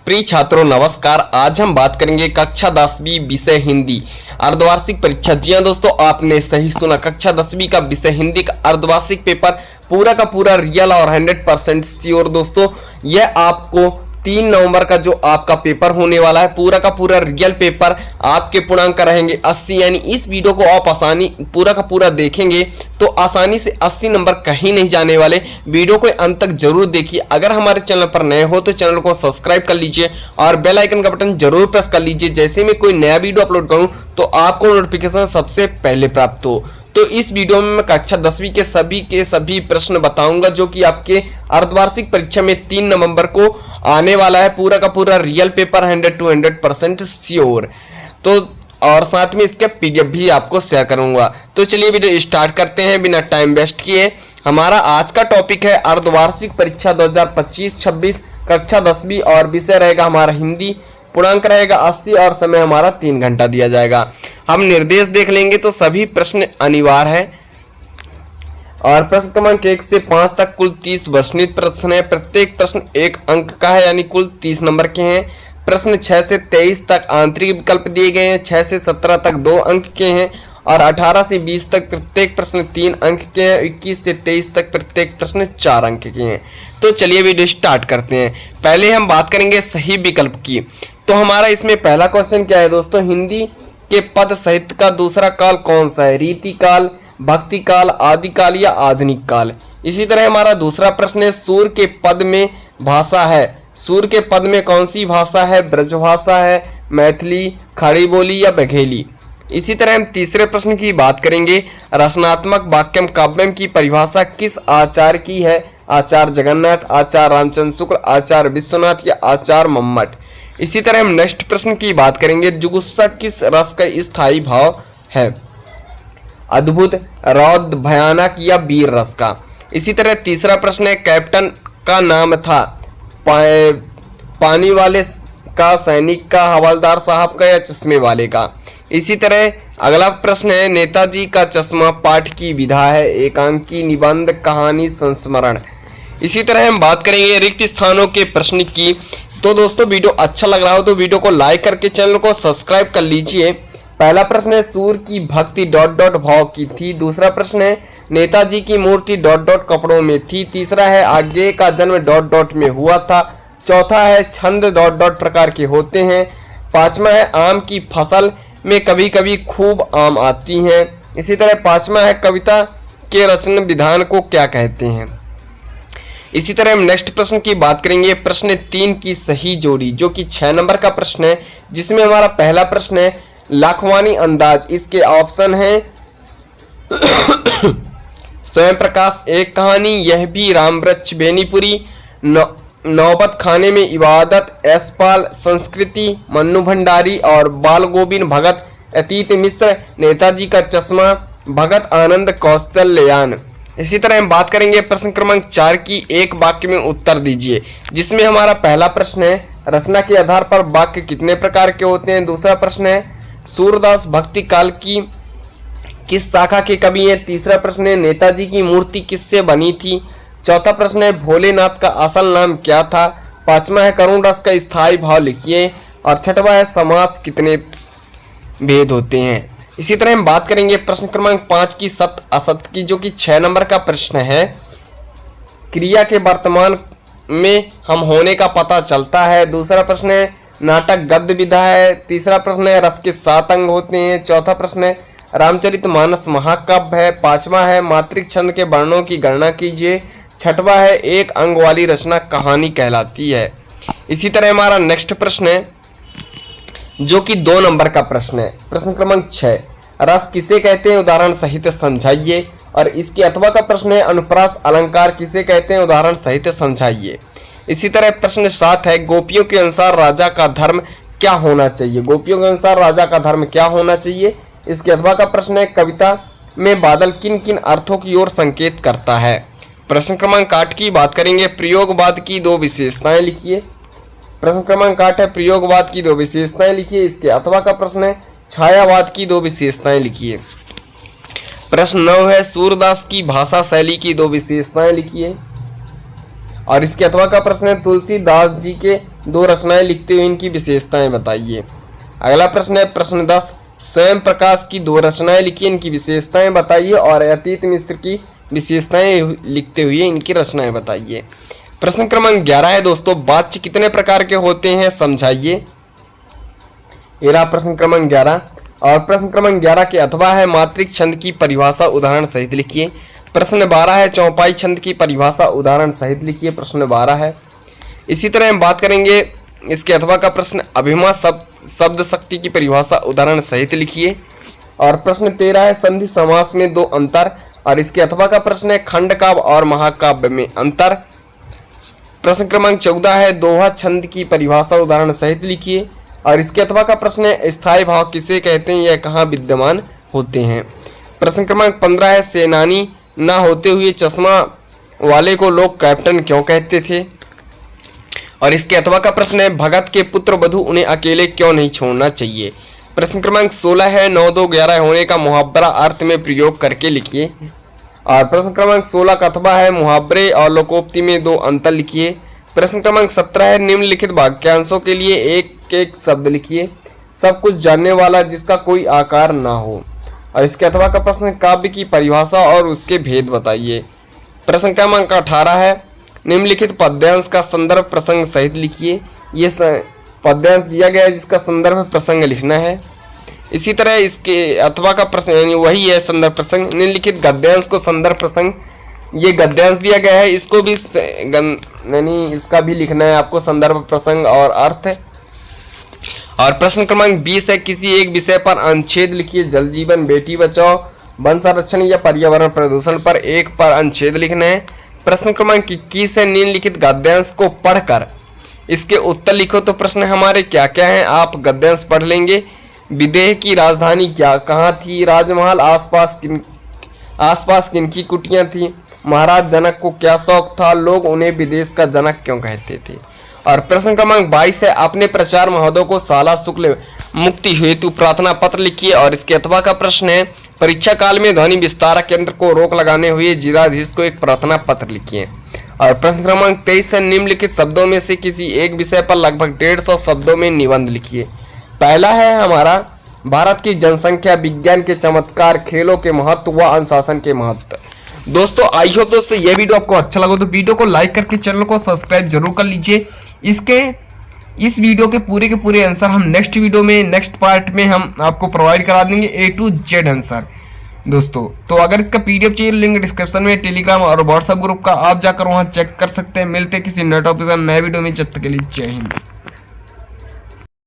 प्रिय छात्रों नमस्कार। आज हम बात करेंगे कक्षा 10वीं विषय हिंदी अर्धवार्षिक परीक्षा। जी हाँ दोस्तों, आपने सही सुना। कक्षा 10वीं का विषय हिंदी का अर्धवार्षिक पेपर पूरा का पूरा रियल और 100% श्योर दोस्तों, यह आपको 3 नवंबर का जो आपका पेपर होने वाला है, पूरा का पूरा रियल पेपर आपके पूर्णांक रहेंगे 80। यानी इस वीडियो को आप आसानी पूरा का पूरा देखेंगे तो आसानी से 80 नंबर कहीं नहीं जाने वाले। वीडियो को अंत तक जरूर देखिए। अगर हमारे चैनल पर नए हो तो चैनल को सब्सक्राइब कर लीजिए और बेल आइकन का बटन जरूर प्रेस कर लीजिए। जैसे मैं कोई नया वीडियो अपलोड करूं तो आपको नोटिफिकेशन सबसे पहले प्राप्त हो। तो इस वीडियो में मैं कक्षा 10वीं के सभी प्रश्न बताऊंगा जो कि आपके अर्धवार्षिक परीक्षा में 3 नवंबर को आने वाला है। पूरा का पूरा रियल पेपर 100 to 100% श्योर। तो और साथ में इसका पीडीएफ भी आपको शेयर करूंगा। तो चलिए वीडियो स्टार्ट करते हैं बिना टाइम वेस्ट किए। हमारा आज का टॉपिक है अर्धवार्षिक परीक्षा 2025-26 कक्षा 10वीं और विषय रहेगा हमारा हिंदी। पूर्णांक रहेगा 80 और समय हमारा 3 घंटा दिया जाएगा। हम निर्देश देख लेंगे तो सभी प्रश्न अनिवार्य है और प्रश्न क्रमांक 1 से 5 तक कुल 30 वर्णित प्रश्न है। प्रत्येक प्रश्न 1 अंक का है, यानी कुल 30 नंबर के हैं। प्रश्न 6 से 23 तक आंतरिक विकल्प दिए गए हैं। 6 से 17 तक 2 अंक के हैं और 18 से 20 तक प्रत्येक प्रश्न 3 अंक के हैं। 21 से 23 तक प्रत्येक प्रश्न 4 अंक के हैं। तो चलिए वीडियो स्टार्ट करते हैं। पहले हम बात करेंगे सही विकल्प की। तो हमारा इसमें पहला क्वेश्चन क्या है दोस्तों, हिंदी के पद साहित्य का दूसरा काल कौन सा है? रीति काल, भक्ति काल, आदिकाल या आधुनिक काल। इसी तरह हमारा दूसरा प्रश्न है सूर के पद में भाषा है। सूर के पद में कौन सी भाषा है? ब्रजभाषा है, मैथिली, खड़ी बोली या बघेली। इसी तरह हम तीसरे प्रश्न की बात करेंगे। रचनात्मक वाक्यम काव्यम की परिभाषा किस आचार्य की है? आचार्य जगन्नाथ, आचार्य रामचंद्र शुक्ल, आचार्य विश्वनाथ या आचार्य मम्मट। इसी तरह हम नेक्स्ट प्रश्न की बात करेंगे। जुगुस्सा किस रस का स्थायी भाव है? अद्भुत, रौद्र, भयानक या वीर रस का। इसी तरह तीसरा प्रश्न है कैप्टन का नाम था पानी वाले का, सैनिक का, हवलदार साहब का या चश्मे वाले का। इसी तरह अगला प्रश्न है नेताजी का चश्मा पाठ की विधा है? एकांकी, निबंध, कहानी, संस्मरण। इसी तरह हम बात करेंगे रिक्त स्थानों के प्रश्न की। तो दोस्तों वीडियो अच्छा लग रहा हो तो वीडियो को लाइक करके चैनल को सब्सक्राइब कर लीजिए। पहला प्रश्न है सूर की भक्ति ... भाव की थी। दूसरा प्रश्न है नेताजी की मूर्ति ... कपड़ों में थी। तीसरा है आगे का जन्म ... में हुआ था। चौथा है छंद ... प्रकार के होते हैं। पांचवा है आम की फसल में कभी कभी खूब आम आती हैं। इसी तरह पांचवा है कविता के रचना विधान को क्या कहते हैं। इसी तरह हम नेक्स्ट प्रश्न की बात करेंगे। प्रश्न 3 की सही जोड़ी जो कि 6 नंबर का प्रश्न है, जिसमें हमारा पहला प्रश्न है लाखवानी अंदाज। इसके ऑप्शन है स्वयं प्रकाश, एक कहानी, यह भी, रामवृक्ष, बेनीपुरी, नौबत खाने में इबादत, यशपाल, संस्कृति, मन्नू भंडारी और बाल गोविंद भगत, अतीत मिश्र, नेताजी का चश्मा, भगत आनंद कौशल्यान। इसी तरह हम बात करेंगे प्रश्न क्रमांक 4 की। एक वाक्य में उत्तर दीजिए, जिसमें हमारा पहला प्रश्न है रचना के आधार पर वाक्य कितने प्रकार के होते हैं। दूसरा प्रश्न है सूरदास भक्ति काल की किस शाखा के कवि हैं। तीसरा प्रश्न है नेताजी की मूर्ति किससे बनी थी। चौथा प्रश्न है भोलेनाथ का असल नाम क्या था। पांचवा है करुण रस का स्थायी भाव लिखिए और छठवा है समास कितने भेद होते हैं। इसी तरह हम बात करेंगे प्रश्न क्रमांक 5 की सत्य असत्य की, जो कि 6 नंबर का प्रश्न है। क्रिया के वर्तमान में हम होने का पता चलता है। दूसरा प्रश्न है नाटक गद्य विधा है। तीसरा प्रश्न है रस के 7 अंग होते हैं। चौथा प्रश्न है रामचरितमानस महाकाव्य है। पांचवा है मात्रिक छंद के वर्णों की गणना कीजिए। छठवा है एक अंग वाली रचना कहानी कहलाती है। इसी तरह हमारा नेक्स्ट प्रश्न है जो कि 2 नंबर का प्रश्न है। प्रश्न क्रमांक 6 रस किसे कहते हैं, उदाहरण सहित समझाइए। और इसके अथवा का प्रश्न है अनुप्रास अलंकार किसे कहते हैं, उदाहरण सहित समझाइए। इसी तरह प्रश्न 7 है गोपियों के अनुसार राजा का धर्म क्या होना चाहिए। गोपियों के अनुसार राजा का धर्म क्या होना चाहिए। इसके अथवा का प्रश्न है कविता में बादल किन किन अर्थों की ओर संकेत करता है। प्रश्न क्रमांक 8 की बात करेंगे प्रयोगवाद की 2 विशेषताएं लिखिए। प्रश्न क्रमांक 8 है प्रयोगवाद की 2 विशेषताएं लिखिए। इसके अथवा का प्रश्न है छायावाद की 2 विशेषताएं लिखिए। प्रश्न 9 है सूरदास की भाषा शैली की 2 विशेषताएं लिखिए। और इसके अथवा का प्रश्न है तुलसीदास जी के दो रचनाएं लिखते हुए इनकी विशेषताएं बताइए। अगला प्रश्न है प्रश्न 10, स्वयं प्रकाश की दो रचनाएं लिखिए, इनकी विशेषताएं बताइए और अतीत मिश्र की विशेषताएं लिखते हुए इनकी रचनाएं बताइए। प्रश्न क्रमांक 11 है दोस्तों, वाच्य कितने प्रकार के होते हैं समझाइए। ये रहा प्रश्न क्रमांक 11। और प्रश्न क्रमांक 11 के अथवा है मात्रिक छंद की परिभाषा उदाहरण सहित लिखिए। प्रश्न 12 है चौपाई छंद की परिभाषा उदाहरण सहित लिखिए। प्रश्न 12 है। इसी तरह हम बात करेंगे इसके अथवा का प्रश्न, अभिमा शब्द शक्ति की परिभाषा उदाहरण सहित लिखिए। और प्रश्न 13 है संधि समास में दो अंतर, और इसके अथवा का प्रश्न है खंड काव्य और महाकाव्य में अंतर। प्रश्न क्रमांक 14 है दोहा छंद की परिभाषा उदाहरण सहित लिखिए। और इसके अथवा का प्रश्न है स्थायी भाव किसे कहते हैं, यह कहाँ विद्यमान होते हैं। प्रश्न क्रमांक 15 है सेनानी ना होते हुए चश्मा वाले को लोग कैप्टन क्यों कहते थे। और इसके अथवा का प्रश्न है भगत के पुत्र वधु उन्हें अकेले क्यों नहीं छोड़ना चाहिए। प्रश्न क्रमांक 16 है 9 2 11 होने का मुहावरा अर्थ में प्रयोग करके लिखिए। और प्रश्न क्रमांक 16 का अथवा है मुहावरे और लोकोक्ति में दो अंतर लिखिए। प्रश्न क्रमांक 17 है निम्नलिखित वाक्यांशों के लिए एक एक शब्द लिखिए। सब कुछ जानने वाला जिसका कोई आकार ना हो। और इसके अथवा का प्रश्न काव्य की परिभाषा और उसके भेद बताइए। प्रश्न क्रमांक 18 है निम्नलिखित पद्यांश का संदर्भ प्रसंग सहित लिखिए। ये पद्यांश दिया गया है जिसका संदर्भ प्रसंग लिखना है। इसी तरह इसके अथवा का प्रश्न यानी वही है संदर्भ प्रसंग। निम्नलिखित गद्यांश को संदर्भ प्रसंग, ये गद्यांश दिया गया है, इसको भी यानी इसका भी लिखना है आपको, संदर्भ प्रसंग और अर्थ। और प्रश्न क्रमांक 20 है किसी एक विषय पर अनुच्छेद लिखिए। जल जीवन, बेटी बचाओ, वन संरक्षण या पर्यावरण प्रदूषण पर एक पर अनुच्छेद लिखना है। प्रश्न क्रमांक 21 है निम्नलिखित गद्यांश को पढ़कर इसके उत्तर लिखो। तो प्रश्न हमारे क्या क्या हैं आप गद्यांश पढ़ लेंगे। विदेह की राजधानी क्या कहाँ थी, राजमहल आसपास किनकी कुटियां थी, महाराज जनक को क्या शौक था, लोग उन्हें विदेश का जनक क्यों कहते थे। और प्रश्न क्रमांक 22 है अपने प्रचार महोदय को साला शुक्ल मुक्ति हेतु प्रार्थना पत्र लिखिए। और इसके अथवा का प्रश्न है परीक्षा काल में ध्वनि विस्तारक यंत्र को रोक लगाने हुए जिलाधीश को एक प्रार्थना पत्र लिखिए। और प्रश्न क्रमांक 23 है निम्नलिखित शब्दों में से किसी एक विषय पर लगभग 150 शब्दों में निबंध लिखिए। पहला है हमारा भारत की जनसंख्या, विज्ञान के चमत्कार, खेलों के महत्व व अनुशासन के महत्व। दोस्तों आई होप दोस्तों ये वीडियो आपको अच्छा लगा तो वीडियो को लाइक करके चैनल को सब्सक्राइब जरूर कर लीजिए। इस वीडियो के पूरे आंसर हम नेक्स्ट वीडियो में नेक्स्ट पार्ट में हम आपको प्रोवाइड करा देंगे A to Z आंसर दोस्तों। तो अगर इसका PDF चाहिए लिंक डिस्क्रिप्शन में टेलीग्राम और व्हाट्सएप ग्रुप का, आप जाकर वहां चेक कर सकते हैं। मिलते हैं किसी नए टॉपिक नए वीडियो में, जब तक के लिए जय हिंद।